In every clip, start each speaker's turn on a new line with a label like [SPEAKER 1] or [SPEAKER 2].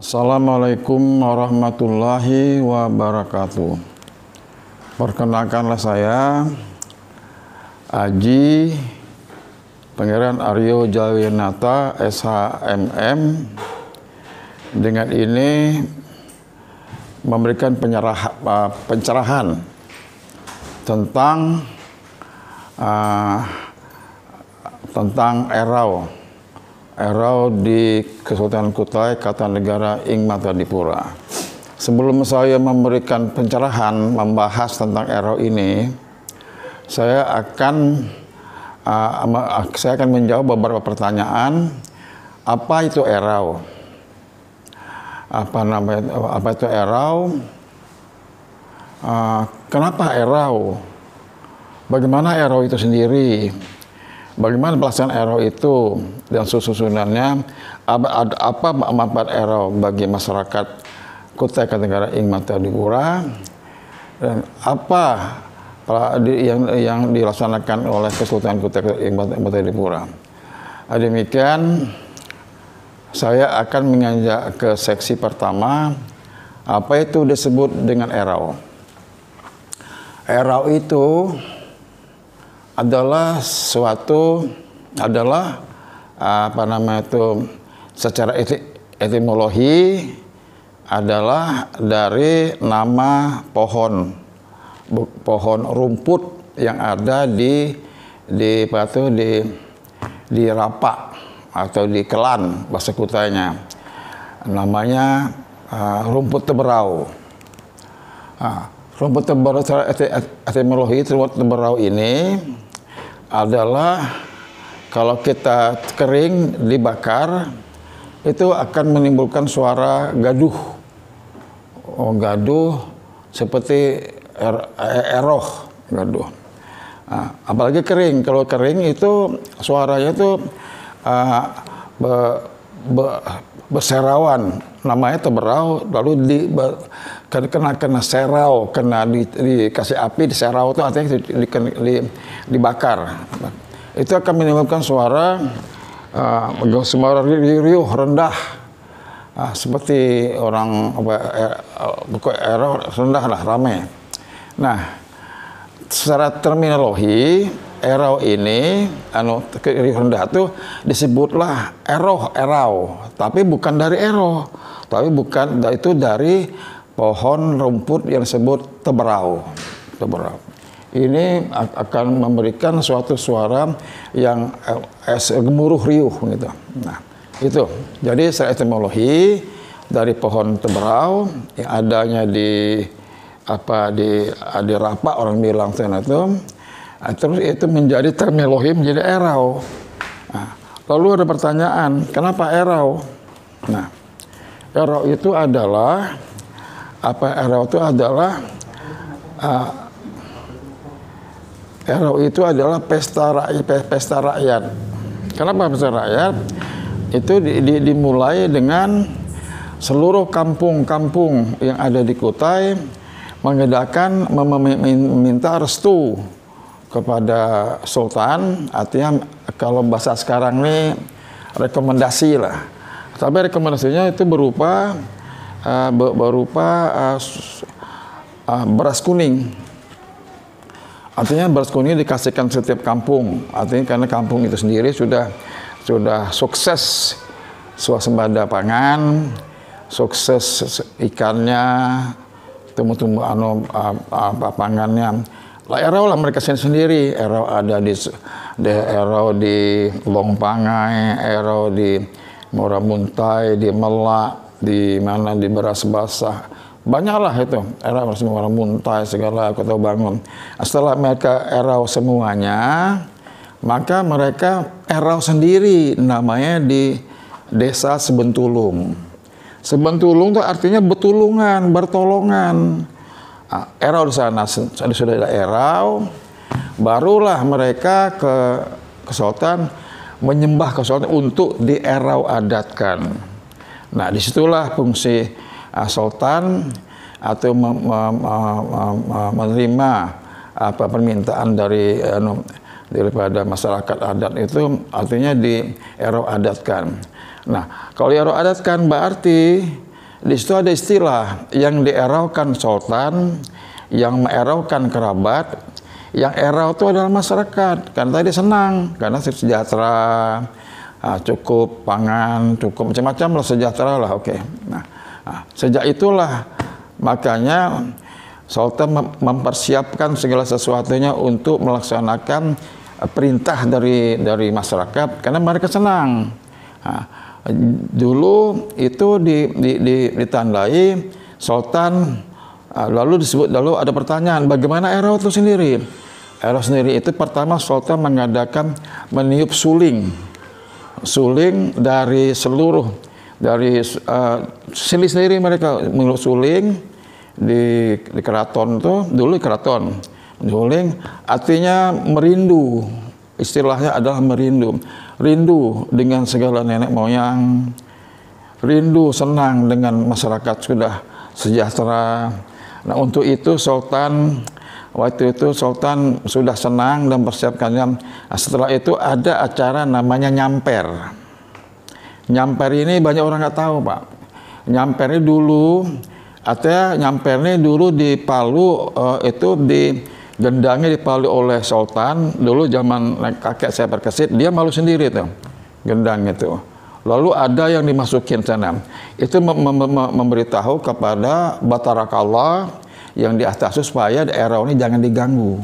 [SPEAKER 1] Assalamualaikum warahmatullahi wabarakatuh. Perkenalkanlah saya Aji Pangeran Aryo Jawinata SHMM. Dengan ini memberikan pencerahan tentang Erau di Kesultanan Kutai, Kartanegara, Ing Matadipura. Sebelum saya memberikan pencerahan membahas tentang Erau ini, saya akan menjawab beberapa pertanyaan. Apa itu Erau? Apa itu Erau? Kenapa Erau? Bagaimana Erau itu sendiri? Bagaimana pelaksanaan Erau itu dan susunannya? Apa manfaat Erau bagi masyarakat Kutai Kartanegara Ing Matadipura? Dan apa yang dilaksanakan oleh Kesultanan Kutai Kartanegara Ing Matadipura? Demikian, saya akan menginjak ke seksi pertama. Apa itu disebut dengan Erau? Erau itu adalah secara etimologi adalah dari nama pohon rumput yang ada di Rapak atau di Kelan bahasa Kutainya, namanya rumput teberau. Rumput teberau secara etimologi, rumput teberau ini adalah kalau kita kering dibakar itu akan menimbulkan suara gaduh, seperti eroh, gaduh. Apalagi kering, kalau kering itu suaranya itu berserawan, namanya teberau, lalu kena serau, dikasih api, diserau itu artinya dibakar. Itu akan menimbulkan suara riuh rendah, seperti orang erau rendah lah, ramai. Nah, secara terminologi Erau ini riuh rendah itu disebutlah erau, tapi bukan dari Erau, itu dari pohon rumput yang disebut teberau. Ini akan memberikan suatu suara yang gemuruh riuh gitu. Nah, itu. Jadi secara etimologi dari pohon teberau yang adanya di Rapak, orang bilang itu. Terus itu menjadi terminologi menjadi Erau. Nah, lalu ada pertanyaan, kenapa Erau? Nah, Erau itu adalah pesta rakyat. Kenapa pesta rakyat? Itu dimulai dengan seluruh kampung-kampung yang ada di Kutai mengadakan meminta restu kepada Sultan, artinya kalau bahasa sekarang ini rekomendasi lah. Tapi rekomendasinya itu berupa beras kuning. Artinya beras kuning dikasihkan setiap kampung. Artinya karena kampung itu sendiri sudah sukses swasembada pangan, sukses ikannya, tumbuh-tumbuhan pangannya. Erau lah mereka sendiri. Erau ada Erau di Longpangai, Erau di Moramuntai, di Melak, di Beras Basah. Banyaklah itu. Erau Moramuntai segala Kota Bangun. Setelah mereka Erau semuanya, maka mereka Erau sendiri namanya di Desa Sebentulung. Sebentulung itu artinya betulungan, bertolongan. Erau di sana sudah ada Erau, barulah mereka ke Sultan menyembah ke Sultan untuk di Erau adatkan. Nah, disitulah fungsi Sultan atau menerima permintaan daripada masyarakat adat itu, artinya di Erau adatkan. Nah, kalau Erau adatkan berarti Di situ ada istilah yang dieraukan sultan, yang mengeraukan kerabat, yang erau itu adalah masyarakat. Karena tadi senang, karena sejahtera, cukup pangan, cukup macam-macam lah, sejahtera lah, oke. Nah, sejak itulah makanya sultan mempersiapkan segala sesuatunya untuk melaksanakan perintah dari masyarakat karena mereka senang. Dulu itu ditandai sultan, lalu ada pertanyaan bagaimana erau itu sendiri. Erau sendiri itu pertama sultan mengadakan meniup suling dari seluruh sendiri mereka meniup suling di keraton itu dulu keraton. Suling artinya merindu, istilahnya adalah rindu dengan segala nenek moyang, rindu senang dengan masyarakat sudah sejahtera. Nah untuk itu waktu itu sultan sudah senang dan persiapkannya. Setelah itu ada acara namanya nyamper. Nyamper ini banyak orang nggak tahu, Pak. Nyampernya dulu, artinya nyampernya dulu di Palu itu gendangnya dipalu oleh sultan. Dulu zaman kakek saya berkesit, dia malu sendiri tuh gendang itu. Lalu ada yang dimasukin sana. Itu memberitahu kepada Batara Kala yang di atas supaya daerah ini jangan diganggu.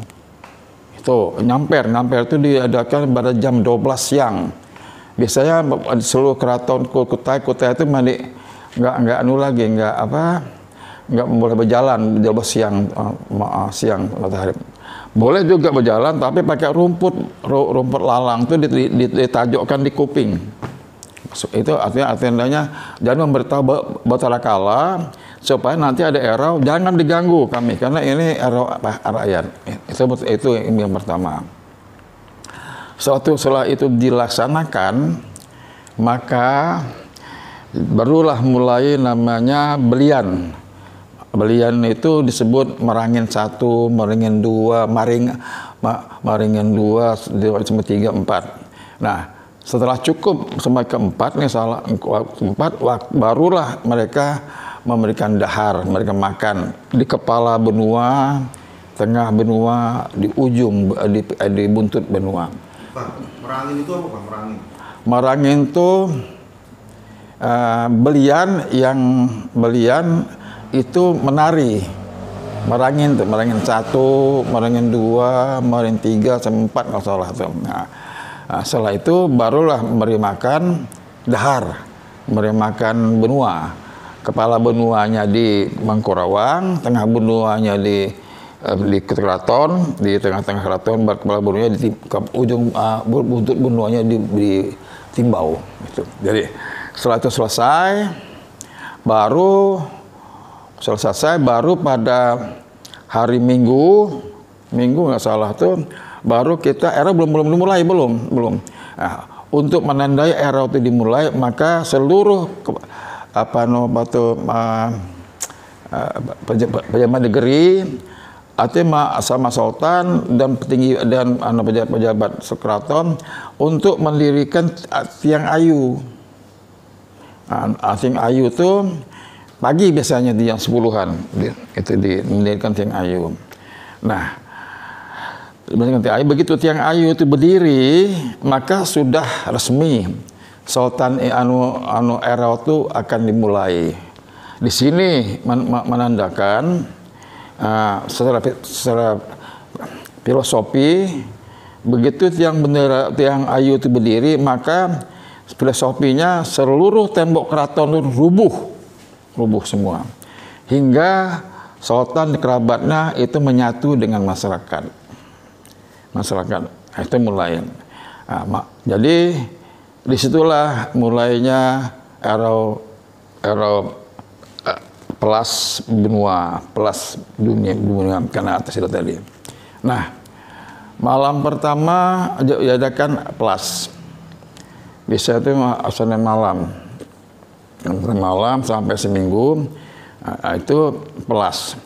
[SPEAKER 1] Itu nyamper itu diadakan pada jam 12 siang. Biasanya seluruh keraton Kutai itu nggak boleh berjalan 12 siang matahari. Boleh juga berjalan tapi pakai rumput lalang itu ditajukkan di kuping. Itu artinya jangan memberitahu Batara Kala supaya nanti ada erau jangan diganggu kami karena ini erau rakyat. Itu yang pertama. Setelah itu dilaksanakan maka barulah mulai namanya belian. Belian itu disebut merangin 1, merangin 2, maringin 2, 3, 4. Nah, setelah cukup sampai ke-4 nih keempat barulah mereka memberikan dahar, mereka makan di kepala benua, tengah benua, di ujung di buntut benua.
[SPEAKER 2] Pak, merangin itu apa, Pak?
[SPEAKER 1] Merangin itu belian itu menari. Merangin 1, merangin 2, merangin 3 sampai 4 kalau salah tuh. Nah, setelah itu barulah memberi makan dahar, memberi makan benua. Kepala benuanya di Mangkurawang, tengah benuanya di keraton, di tengah-tengah keraton, kepala benuanya di ujung buntut benuanya di Timbau. Gitu. Jadi setelah itu selesai baru pada hari Minggu nggak salah tuh baru kita era belum dimulai. Nah, untuk menandai era itu dimulai maka seluruh pejabat negeri artinya sama sultan dan petinggi dan pejabat keraton untuk mendirikan tiang ayu. Tiang ayu itu pagi biasanya di jam 10-an itu mendirikan tiang ayu. Nah, begitu tiang ayu itu berdiri maka sudah resmi Sultan era itu akan dimulai. Di sini menandakan secara filosofi begitu tiang ayu itu berdiri maka filosofinya seluruh tembok keraton itu rubuh semua hingga sultan kerabatnya itu menyatu dengan masyarakat itu mulai. Jadi disitulah mulainya era pelas dunia karena atas itu tadi. Nah, malam pertama diadakan pelas. Bisa itu Senin malam sampai seminggu itu pelas.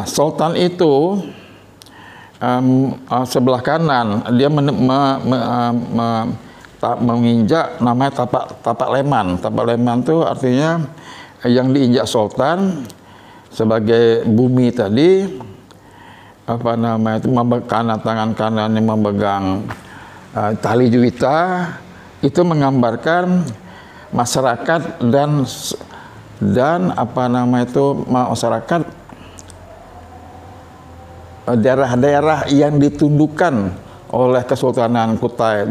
[SPEAKER 1] Sultan itu sebelah kanan dia menginjak namanya tapak leman. Tapak leman itu artinya yang diinjak sultan sebagai bumi tadi, apa namanya itu, tangan kanan yang memegang tali juwita, itu menggambarkan masyarakat dan apa nama itu, masyarakat daerah-daerah yang ditundukkan oleh Kesultanan Kutai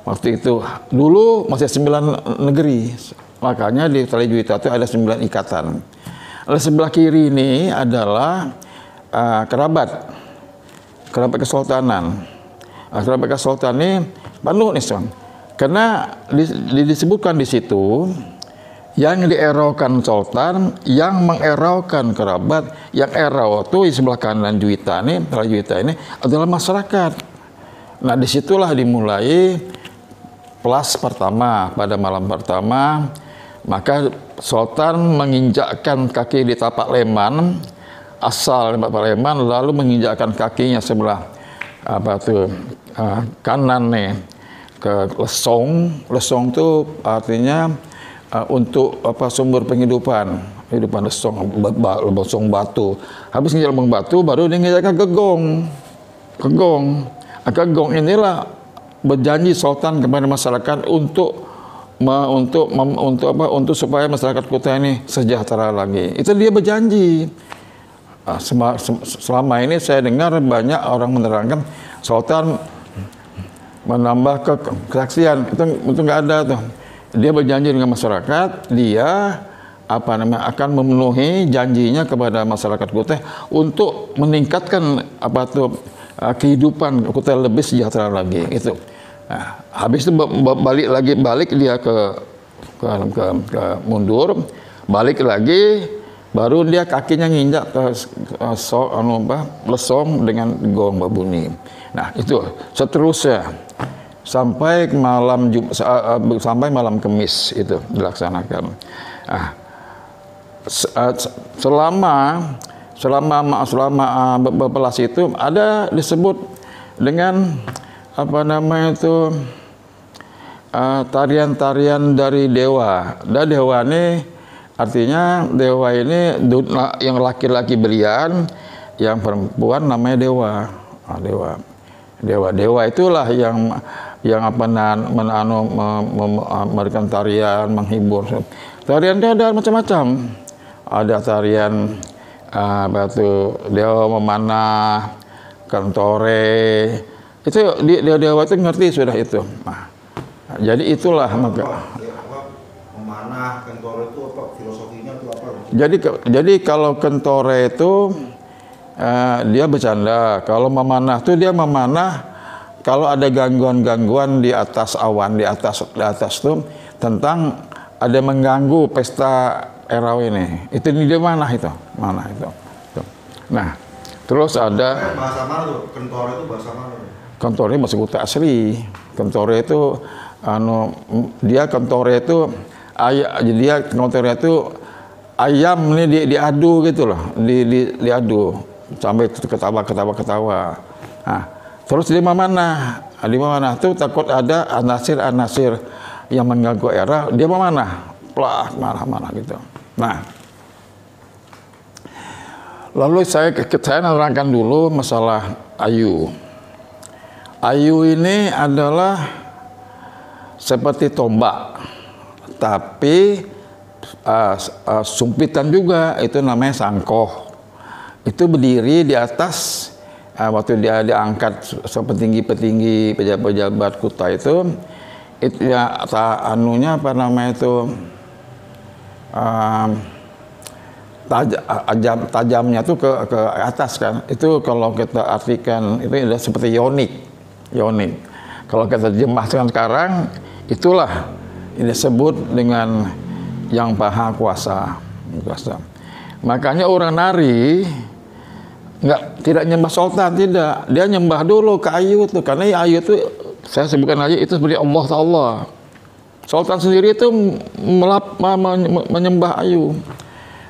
[SPEAKER 1] waktu itu. Dulu masih 9 negeri, makanya di tali juwita itu ada 9 ikatan. Lalu sebelah kiri ini adalah kerabat kesultanan. Kerabat kesultanan ini penuh nih, Son. Karena disebutkan di situ yang dieraukan sultan, yang mengeraukan kerabat, yang erau itu di sebelah kanan juwita ini, tali juwita ini adalah masyarakat. Nah, disitulah dimulai plus pertama. Pada malam pertama, maka sultan menginjakkan kaki di tapak leman, asal tapak leman, lalu menginjakkan kakinya sebelah kanan nih ke lesong. Lesong itu artinya untuk sumber kehidupan lesong batu. Habis nginjak lubang batu, baru dia nginjakkan gegong inilah berjanji sultan kepada masyarakat untuk supaya masyarakat Kutai ini sejahtera lagi. Itu dia berjanji. Selama ini saya dengar banyak orang menerangkan sultan menambah kesaksian, itu nggak ada tuh. Dia berjanji dengan masyarakat, dia akan memenuhi janjinya kepada masyarakat Kutai untuk meningkatkan kehidupan Kutai lebih sejahtera lagi. Itu. Nah, habis itu balik dia ke mundur, balik lagi, baru dia kakinya nginjak ke lesong dengan gong berbunyi. Nah, itu seterusnya sampai malam Kamis itu dilaksanakan. Nah, selama bebelas itu ada disebut dengan tarian-tarian dari dewa. Dan dewa ini artinya dewa ini yang laki-laki berian, yang perempuan namanya dewa. Dewa itulah yang memberikan tarian, menghibur. Tarian dia ada macam-macam. Ada tarian dewa memanah, kentore. Itu dewa itu ngerti sudah itu. Nah, jadi itulah
[SPEAKER 2] memanah, kentore itu apa filosofinya itu apa?
[SPEAKER 1] Jadi kalau kentore itu dia bercanda. Kalau memanah itu dia memanah kalau ada gangguan-gangguan di atas awan, di atas itu tentang ada mengganggu pesta erau ini. Itu dia manah itu. Nah, terus ada
[SPEAKER 2] bahasa mana tuh? Kentore itu bahasa mana?
[SPEAKER 1] Kentore bahasa Kutai asli. Kentore itu kentore itu ayam ini diadu gitu loh, diadu sampai ketawa. Nah, terus di mana tuh takut ada anasir yang mengganggu era, dia memanah, marah gitu. Nah, lalu saya menerangkan dulu masalah ayu. Ayu ini adalah seperti tombak, tapi sumpitan juga, itu namanya sangkoh. Itu berdiri di atas, waktu dia diangkat petinggi-petinggi pejabat Kutai itu ya tajamnya tuh ke atas kan. Itu kalau kita artikan itu adalah seperti yonik. Kalau kita terjemahkan sekarang, itulah ini disebut dengan yang Maha Kuasa. Makanya orang nari tidak nyembah sultan, tidak. Dia nyembah dulu ke ayu itu, karena ayu itu saya sebutkan aja itu seperti Allah Ta'ala. Sultan sendiri itu menyembah ayu,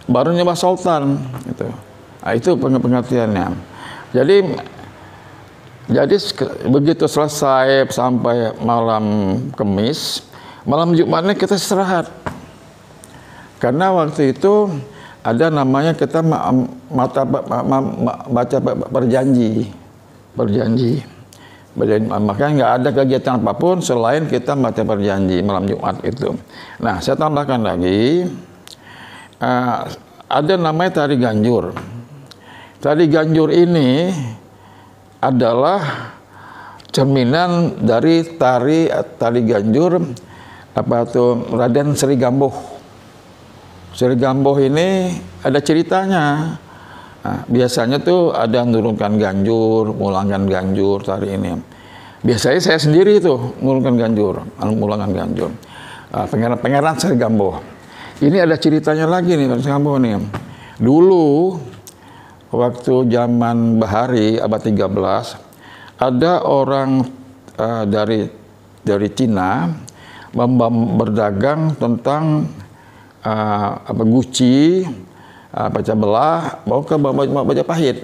[SPEAKER 1] baru nyembah sultan itu. Nah, itu pengertiannya. Jadi begitu selesai sampai malam Kamis, malam Jumatnya kita istirahat. Karena waktu itu ada namanya kita baca perjanji. Makanya nggak ada kegiatan apapun selain kita baca perjanji malam Jumat itu. Nah, saya tambahkan lagi, ada namanya tari ganjur. Tari ganjur ini adalah cerminan dari tari ganjur apa tuh Raden Sri Gamboh. Sri Gamboh ini ada ceritanya. Nah, biasanya tuh ada menurunkan ganjur, mulangkan ganjur tari ini. Biasanya saya sendiri tuh mulangkan ganjur. Pangeran Sri Gamboh. Ini ada ceritanya lagi nih Sri Gamboh nih. Dulu waktu zaman Bahari abad 13 ada orang dari Cina berdagang tentang guci, baca belah, mau ke Majapahit.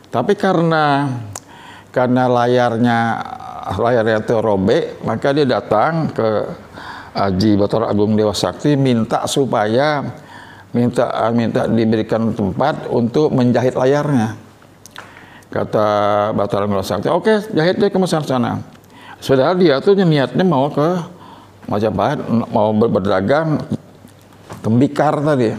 [SPEAKER 1] Tapi karena layarnya itu robek, maka dia datang ke Haji Batara Agung Dewa Sakti minta diberikan tempat untuk menjahit layarnya. Kata Batara Agung Dewa Sakti, oke, jahit dia ke sana. Saudara dia tuh niatnya mau ke Majapahit, mau berdagang tembikar tadi.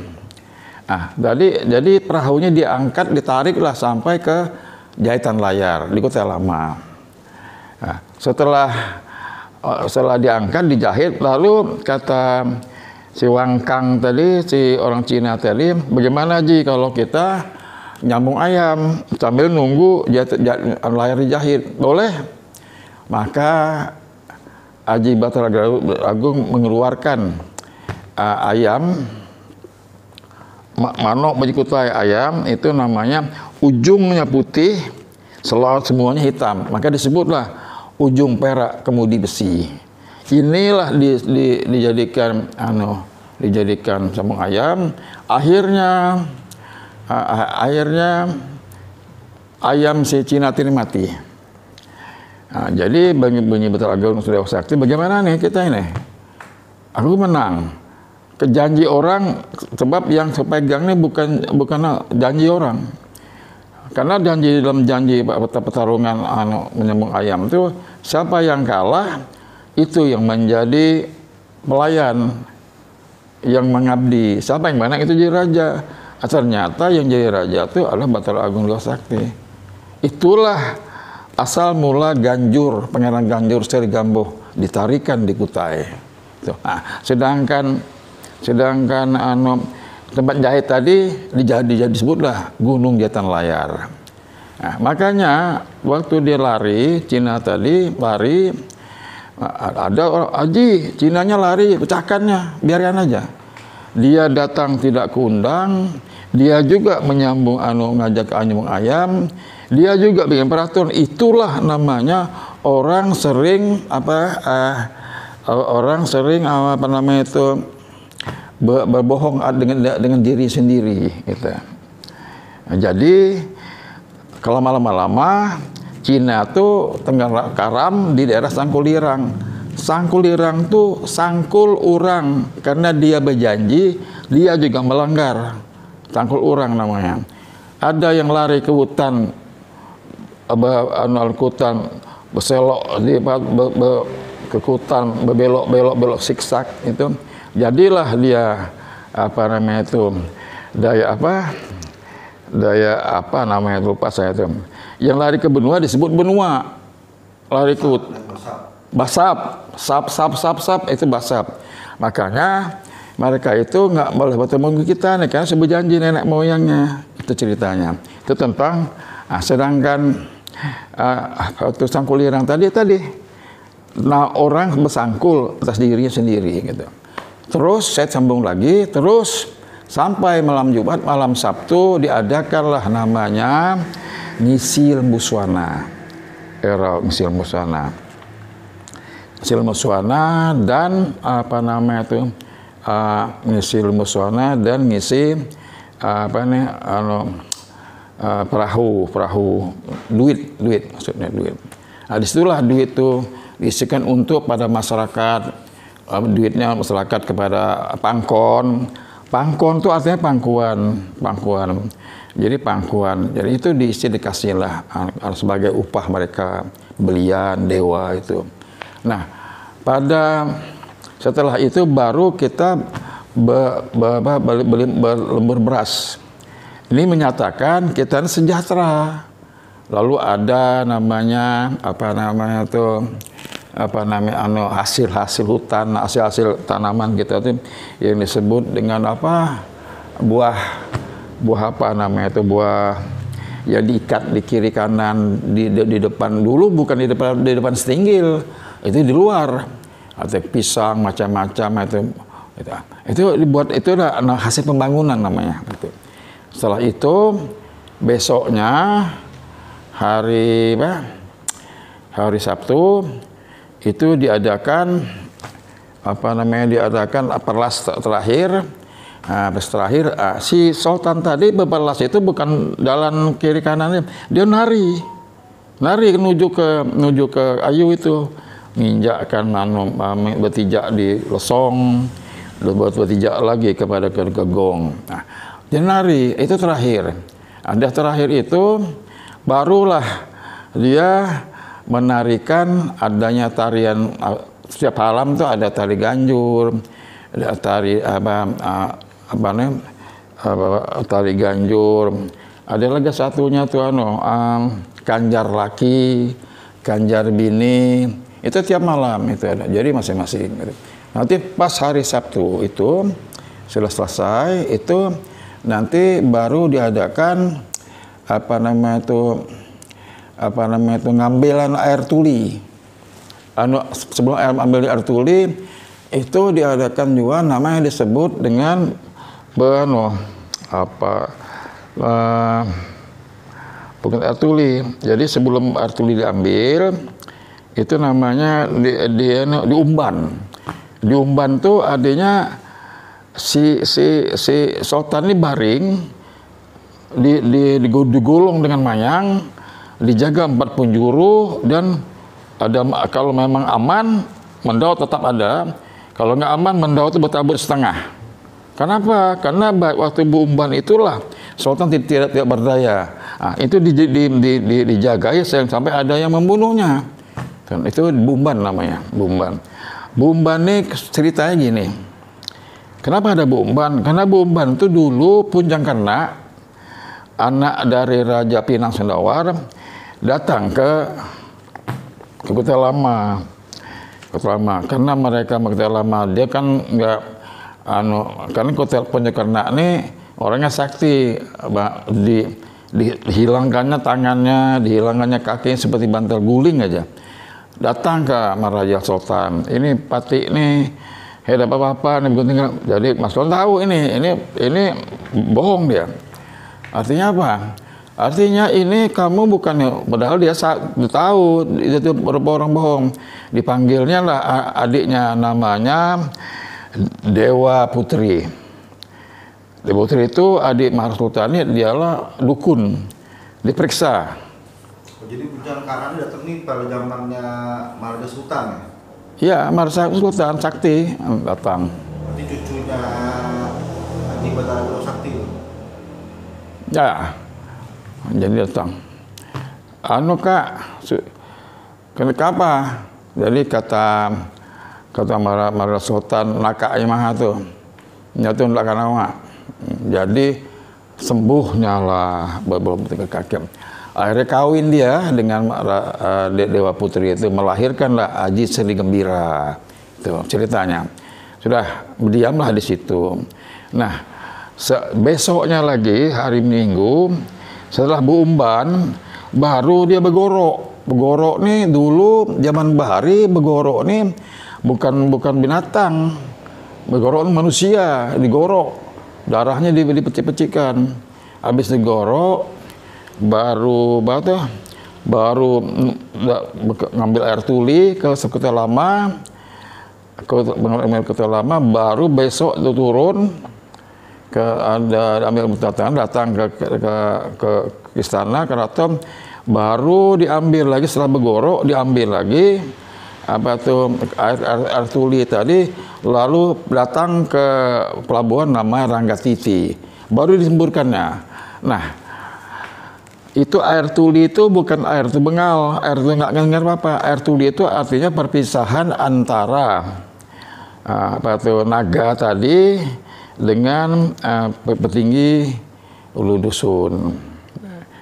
[SPEAKER 1] Nah, jadi perahunya diangkat, ditariklah sampai ke jahitan layar di Kota Lama. Nah, setelah diangkat, dijahit, lalu kata si Wangkang tadi, si orang Cina tadi, bagaimana Ji kalau kita nyambung ayam sambil nunggu layar dijahit? Boleh. Maka Haji Batara Agung mengeluarkan ayam, manok berikutai ayam, itu namanya ujungnya putih, semuanya hitam. Maka disebutlah ujung perak kemudi besi. Inilah dijadikan sambung ayam. Akhirnya ayam si Cina ini mati. Nah, jadi bunyi Batara Agung Dewa Sakti, bagaimana nih kita ini? Aku menang. Kejanji orang, sebab yang saya pegang ini bukan janji orang. Karena dalam janji pertarungan menyambung ayam itu, siapa yang kalah itu yang menjadi pelayan, yang mengabdi. Siapa yang menang itu jadi raja. Ternyata yang jadi raja itu adalah Batara Agung Dewa Sakti. Itulah asal mula Ganjur, Pangeran Ganjur Sri Gamboh ditarikan di Kutai. Nah, sedangkan tempat jahit tadi disebutlah Gunung Jahitan Layar. Nah, makanya waktu dia lari, Cina tadi lari, ada orang Haji, Cinanya lari, pecahkannya, biarkan aja. Dia datang tidak keundang, dia juga menyambung ngajak nyambung ayam, dia juga bikin peraturan. Itulah namanya orang sering berbohong dengan diri sendiri gitu. Nah, jadi kalau lama-lama Cina tuh tengah karam di daerah Sangkulirang. Sangkulirang tuh sangkul urang, karena dia berjanji, dia juga melanggar. Sangkul urang namanya. Ada yang lari ke hutan, berselok ke hutan, berbelok siksak itu. Jadilah dia lupa saya itu. Yang lari ke benua disebut benua. Lari ke basap itu basap. Makanya mereka itu nggak boleh bertemu kita nih, karena sudah berjanji nenek moyangnya. Itu ceritanya. Itu tentang sedangkan waktu Sangkulirang tadi nah orang bersangkul atas dirinya sendiri gitu. Terus saya sambung lagi, terus sampai malam Jumat, malam Sabtu diadakanlah namanya Ngisil Muswana. Era Ngisil Muswana. Ngisil Muswana dan Ngisil Muswana dan ngisi perahu duit maksudnya duit. Nah, disitulah duit itu diisikan untuk pada masyarakat, duitnya masyarakat kepada pangkon, Pangkuan itu artinya pangkuan. Jadi pangkuan. Jadi itu dikasih lah sebagai upah mereka, belian dewa itu. Nah, setelah itu baru kita beli lembar beras. Ini menyatakan kita sejahtera. Lalu ada namanya hasil hutan, hasil tanaman kita itu yang disebut dengan buah yang diikat di kiri kanan di depan. Dulu bukan di depan setinggil, itu di luar. Atau pisang macam-macam itu dibuat, itu hasil pembangunan namanya gitu. Setelah itu besoknya hari Sabtu itu diadakan perlas terakhir. Si Sultan tadi berperlas itu bukan jalan kiri kanannya, dia nari menuju ke Ayu itu, menginjakkan bertijak di Lesong, bertijak lagi kepada Gong. Nah, dia nari itu terakhir. Ada terakhir itu barulah dia menarikan adanya tarian. Setiap malam tuh ada tari ganjur, ada tari tari ganjur. Ada lagi satunya tuh kanjar laki, kanjar bini. Itu tiap malam itu ada. Jadi masing-masing. Nanti pas hari Sabtu itu sudah selesai, itu nanti baru diadakan ngambilan air tuli. Sebelum ambil air tuli itu diadakan juga namanya disebut dengan bukan air tuli. Jadi sebelum air tuli diambil itu namanya diumban. Diumban tuh adanya si sultan ini baring digulung dengan mayang, dijaga 4 penjuru, dan ada, kalau memang aman mendau tetap ada, kalau nggak aman mendau itu bertabur setengah. Kenapa? Karena waktu umban itulah sultan tidak berdaya. Nah, itu dijaga ya sampai ada yang membunuhnya. Dan itu bumban namanya, bumban. Bumban ini ceritanya gini. Kenapa ada bumban? Karena bumban itu dulu Punjang Kena, anak dari Raja Pinang Sendawar, datang ke Kota Lama. Karena mereka Kota Lama, dia kan nggak karena Kota Punjang Kena ini orangnya sakti, dihilangkannya tangannya, dihilangkannya kakinya seperti bantal guling aja. Datang ke Maharaja Sultan, ini Pati ini ada apa-apa nih, jadi Mas Sultan tahu ini bohong dia. Artinya apa? Artinya ini kamu bukannya, padahal dia tahu itu beberapa orang bohong. Dipanggilnya lah adiknya, namanya Dewa Putri. Dewa Putri itu adik Maharaja Sultan, ini dialah dukun. Diperiksa.
[SPEAKER 2] Jadi Punjang Kara ini datang nih pada zamannya Maharaja Sultan ya?
[SPEAKER 1] Iya, Maharaja Sultan Sakti datang.
[SPEAKER 2] Berarti cucunya Adi Batara Sakti.
[SPEAKER 1] Ya, jadi datang. Kak, kenapa? Jadi kata Maharaja Sultan nakaknya maha tuh, nyatu belakang nama. Jadi sembuhnya lah beberapa kaki. Akhirnya kawin dia dengan Dewa Putri itu, melahirkanlah Aji Sri Gembira. Itu ceritanya. Sudah berdiamlah di situ. Nah, besoknya lagi hari Minggu setelah Umban baru dia begorok. Begorok nih dulu zaman Bahari, begorok nih bukan binatang. Begorok manusia, digorok. Darahnya dipecik-pecikan. Habis digorok baru ngambil air tuli ke Kota Lama, baru besok itu turun ambil datang ke istana keraton, baru diambil lagi setelah begorok, diambil lagi air tuli tadi, lalu datang ke pelabuhan namanya Ranggatiti, baru disemburkannya. Nah, itu air tuli itu bukan air bengal, air tuli nggak ngerti apa. Air tuli itu artinya perpisahan antara naga tadi dengan petinggi ulu dusun,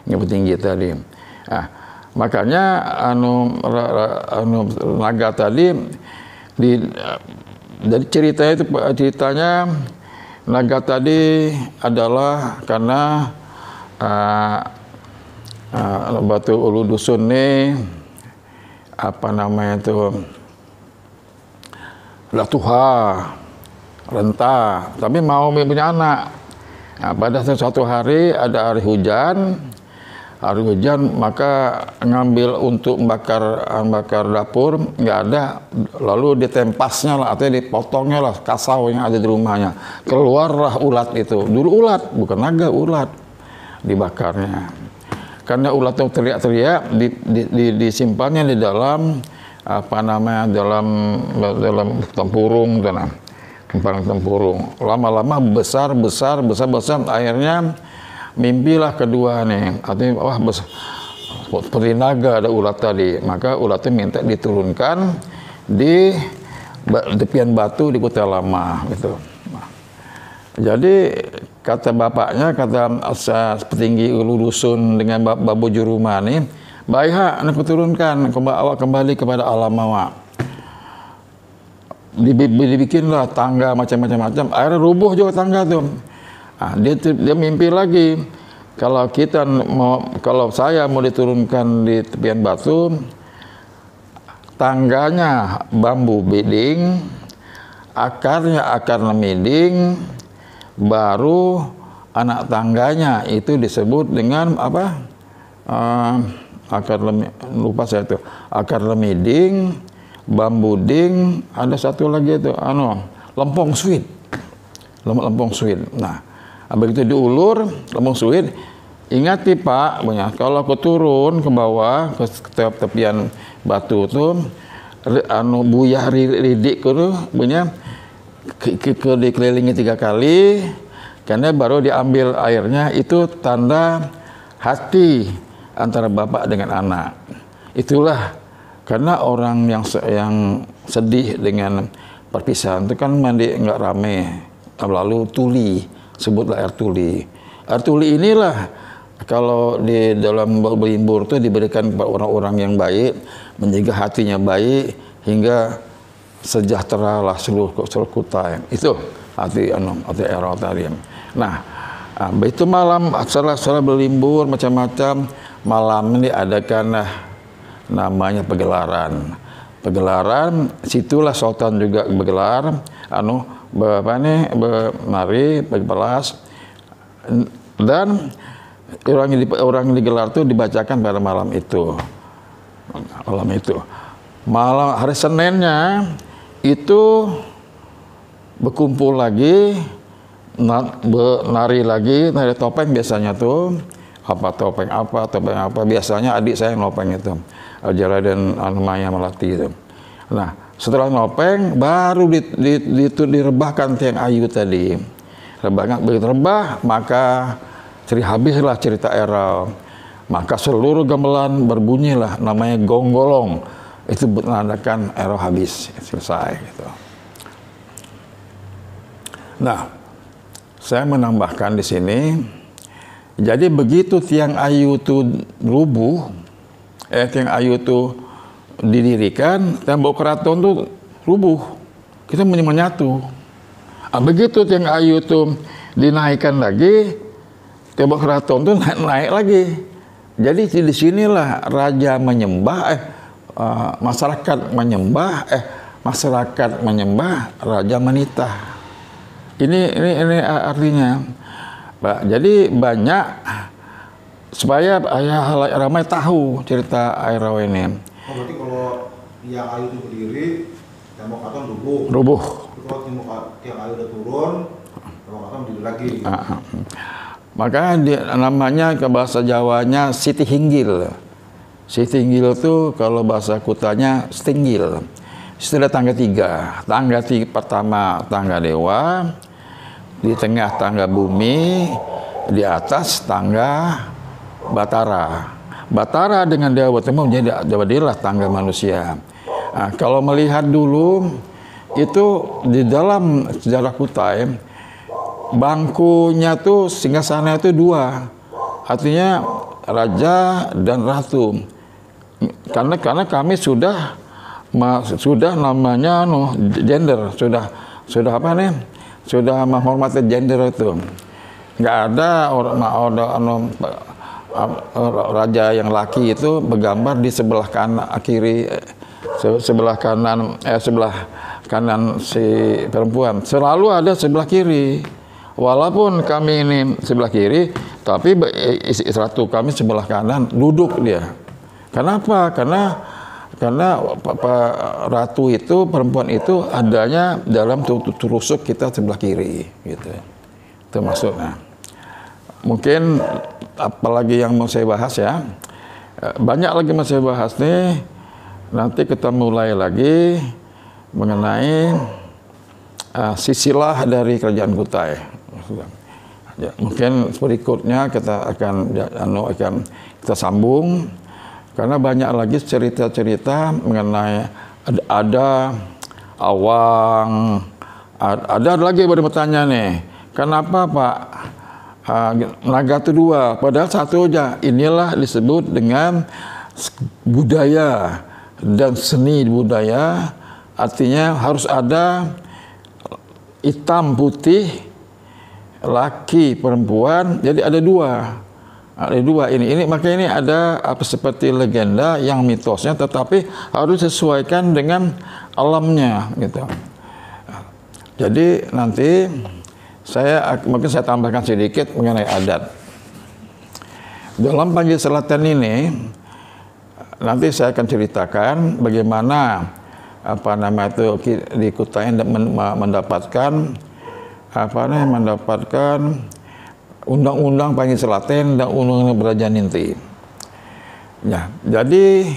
[SPEAKER 1] yang petinggi tadi. Nah, makanya naga tadi jadi ceritanya naga tadi adalah karena batu ulu dusun nih apa namanya itu Latuha renta, tapi mau punya anak. Nah, pada suatu hari ada hari hujan maka ngambil untuk bakar dapur nggak ada, lalu ditempasnya lah atau dipotongnya lah kasau yang ada di rumahnya, keluarlah ulat itu. Dulu ulat, bukan naga, ulat dibakarnya. Karena ulat itu teriak-teriak, disimpannya di dalam dalam tempurung, tempurung. Lama-lama besar, akhirnya mimpilah kedua nih, artinya wah seperti naga ada ulat tadi, maka ulatnya minta diturunkan di tepian batu di Kota Lama gitu. Jadi kata bapaknya, kata petinggi ulu dusun dengan Babu Jurumani, baik anak turunkan, awak kembali kepada alam awak. Dibikinlah tangga macam-macam, akhirnya rubuh juga tangga tuh. Nah, dia mimpi lagi, kalau saya mau diturunkan di tepian batu, tangganya bambu beding, akarnya akar lemiding, baru anak tangganya itu disebut dengan apa? Lupa saya itu. Akar lemiding, bambu ding, ada satu lagi itu, lempong suit. Lempong suit. Nah, begitu diulur lempong suit, ingati Pak, kalau aku turun ke bawah ke tepian batu itu, buyah ridik itu punya dikelilingi 3 kali, karena baru diambil airnya, itu tanda hati antara bapak dengan anak. Itulah karena orang yang sedih dengan perpisahan itu kan mandi nggak rame, lalu tuli, sebutlah air tuli. Air tuli inilah kalau di dalam berlimbur itu diberikan kepada orang-orang yang baik, menjaga hatinya baik hingga sejahteralah seluruh kota. Itu arti era tadi. Nah, itu malam setelah berlimbur macam-macam, malam ini adakan namanya pegelaran. Pegelaran, situlah sultan juga bergelar, menari, berpelas, dan orang yang digelar itu dibacakan pada malam itu. Malam hari Seninnya itu berkumpul lagi, nari lagi, nari topeng biasanya tuh. Topeng apa, biasanya adik saya yang nopeng itu, Jaladen Maya Melati itu. Nah, setelah nopeng baru direbahkan tiang ayu tadi. Begitu rebah, maka habislah cerita Erau. Maka seluruh gamelan berbunyilah namanya gonggolong. Itu menandakan Erau habis, selesai gitu. Nah, saya menambahkan di sini, jadi begitu tiang ayu itu rubuh, tiang ayu itu didirikan, tembok keraton itu rubuh, kita menyatu. Begitu tiang ayu itu dinaikkan lagi, tembok keraton itu naik lagi. Jadi di sinilah raja menyembah, masyarakat menyembah, raja menitah. Ini artinya. Jadi banyak supaya ramai tahu cerita Erau ini.
[SPEAKER 2] Berarti kalau tiang ayu itu berdiri, tembok keraton rubuh. Kalau tiang ayu udah turun, tembok keraton berdiri lagi.
[SPEAKER 1] Makanya namanya ke bahasa Jawanya Siti Hinggil. Si Tinggil itu kalau bahasa Kutanya Stinggil. Setelah tangga 3. Tangga pertama tangga dewa, di tengah tangga bumi, di atas tangga Batara. Batara dengan Dewa Batara jadilah tangga manusia. Nah, kalau melihat dulu itu di dalam sejarah Kutai, bangkunya tuh singgasana itu 2, artinya raja dan ratu. Karena kami sudah namanya gender, sudah apa nih? Sudah menghormati gender itu. Nggak ada raja yang laki itu bergambar di sebelah kanan kiri, sebelah kanan si perempuan. Selalu ada sebelah kiri. Walaupun kami ini sebelah kiri, tapi ratu kami sebelah kanan, duduk dia. Kenapa? Karena ratu itu, perempuan itu adanya dalam rusuk kita sebelah kiri, gitu. Itu maksudnya. Mungkin apalagi yang mau saya bahas ya, banyak lagi mau saya bahas nih. Nanti kita mulai lagi mengenai silsilah dari kerajaan Kutai. Ya, mungkin berikutnya kita akan kita sambung. Karena banyak lagi cerita-cerita mengenai ada Awang, ada lagi yang bertanya nih, kenapa Pak naga itu 2, padahal 1 aja. Inilah disebut dengan budaya dan seni budaya, artinya harus ada hitam putih, laki perempuan, jadi ada 2. Ada 2 ini makanya ini ada apa seperti legenda yang mitosnya, tetapi harus disesuaikan dengan alamnya gitu. Jadi nanti mungkin saya tambahkan sedikit mengenai adat. Dalam Panji Selatan ini nanti saya akan ceritakan bagaimana di Kutai mendapatkan undang-undang Panji Selaten dan undang-undang Braja Ninti. Ya, jadi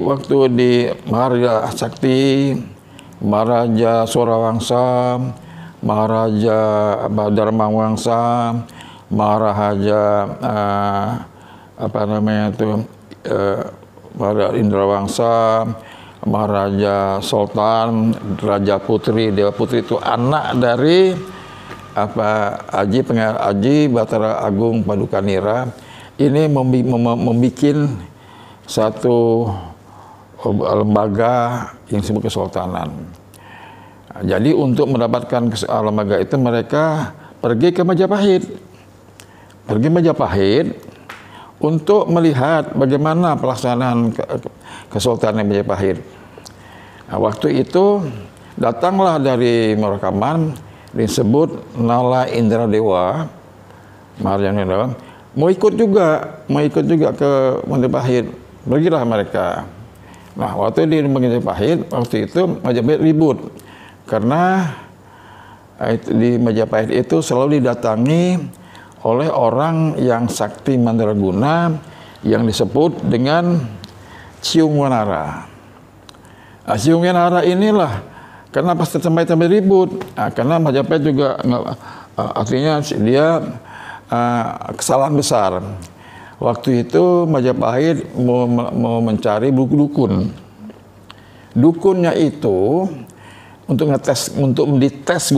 [SPEAKER 1] waktu di Maharaja Sakti, Maharaja Surawangsa, Maharaja Dharmawangsa, Maharaja Maharaja Indrawangsa, Maharaja Sultan, Raja Putri, Dewa Putri itu anak dari Aji Batara Agung Padukanira. Ini membuat satu lembaga yang disebut Kesultanan. Jadi untuk mendapatkan lembaga itu mereka pergi ke Majapahit. Untuk melihat bagaimana pelaksanaan Kesultanan Majapahit. Nah, waktu itu datanglah dari Meraukaman disebut Nala Indra Dewa, mau ikut juga ke Majapahit. Pergilah mereka. Nah, waktu di Majapahit, waktu itu Majapahit ribut karena di Majapahit itu selalu didatangi oleh orang yang sakti mandraguna yang disebut dengan Ciung Wanara. Ciung Wanara inilah kenapa sampai ribut? Karena Majapahit juga artinya dia kesalahan besar. Waktu itu Majapahit mau mencari dukun. Dukunnya itu untuk dites